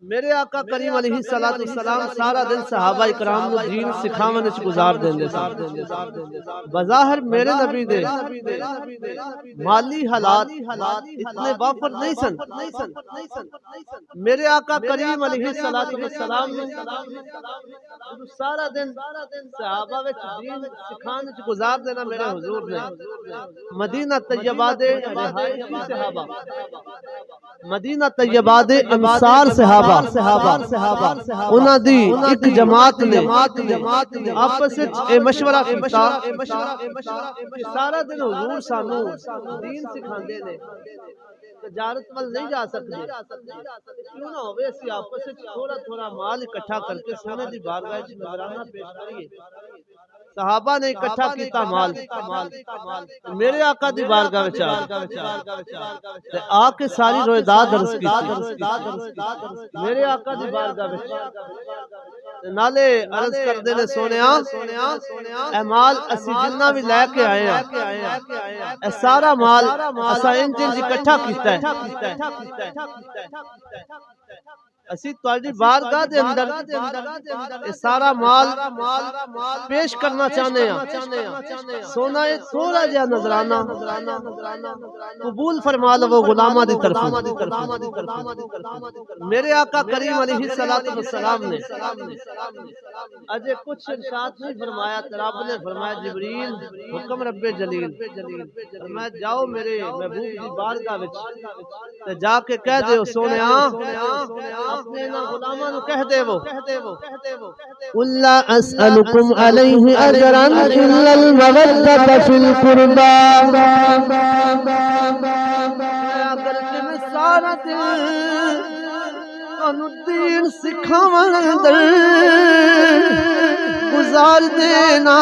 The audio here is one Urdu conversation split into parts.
میرے آقا کریم علیہ السلام سارا دن صحابہ اکرام نو دین سکھاون وچ گزار دیندے سن۔ بظاہر میرے نبی دے مالی حالات اتنے وافر نہیں سن، میرے آقا کریم علیہ السلام نے سارا دن صحابہ وچ دین سکھان وچ گزار دینا میرے حضور نے۔ مدینہ طیبہ دے رہائشی صحابہ، مدینہ طیبہ دے انصار صحابہ انہاں دی ایک جماعت نے آپس وچ اے مشورہ کیتا کہ سارا دن حضور سانو دین سکھاندے نے، تجارت وال نہیں جا سکتے، کیوں نہ ہوئے اسی آپس وچ تھوڑا تھوڑا مال اکٹھا کر کے سونے دی بارگاہ وچ نذرانہ پیش کریے۔ صحابہ نے اکٹھا کیتا مال، میرے آقا دی بارگاہ وچ آ کے ساری رویداد عرض کیتی میرے آقا دی بارگاہ وچ، نالے عرض کردے نے سونیا اے مال اسی جنہ بھی لے کے آئے ہیں، اے سارا مال اساں انج اکٹھا کیتا ہے، اسی تواڈی بارگاہ دے اندر اے سارا مال پیش کرنا چاہنے ہیں، سونا اے تھوڑا جہا نذرانہ قبول فرما لو غلاماں دی طرف۔ میرے آقا کریم علیہ السلام نے اجے کچھ ارشاد نہیں فرمایا، رب نے فرمایا جبریل حکم رب جلیل فرمایا جاؤ میرے محبوب دی بارگاہ وچ تے جا کے کہہ دیو سونیا اپنے نا غلاماں نو کہہ دیو قل لا اسألكم علیہ اجرا الا المودۃ فی القربى، اگر تم سارا دل انو دین سکھاون اندر گزار دینا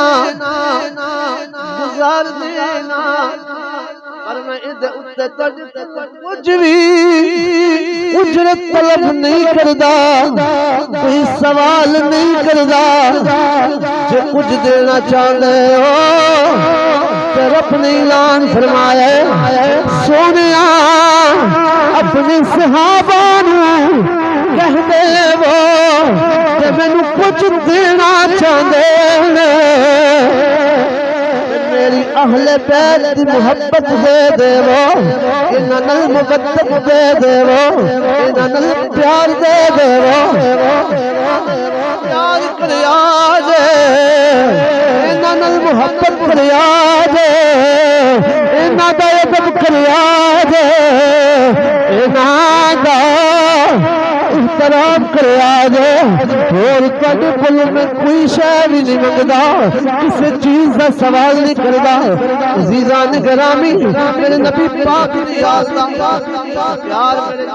پر میں ادھے اتے کچھ بھی اجرت طلب نہیں کردا، کوئی سوال نہیں کردا، جو کچھ دینا چاہتے ہو پھر اپنے اعلان فرمایا سونیا اپنے صحابہ نو کہہ دے وہ کہ مینوں کچھ دینا چاہتے میری اہل بیت دی محبت دے دیو، انہاں نال محبت دے دیو، انہاں نال پیار دے دیو، پیار کریا جے انہاں نال محبت کریا جے، انہاں دا ادب کریا جے، انہاں دا احترام کریا جے، اور کڈ کل میں کوئی شے بھی نہیں منگدا، کسی چیز کا سوال نہیں کردا۔ عزیزان گرامی میرے نبی پاک دی یاد دا پیار میرے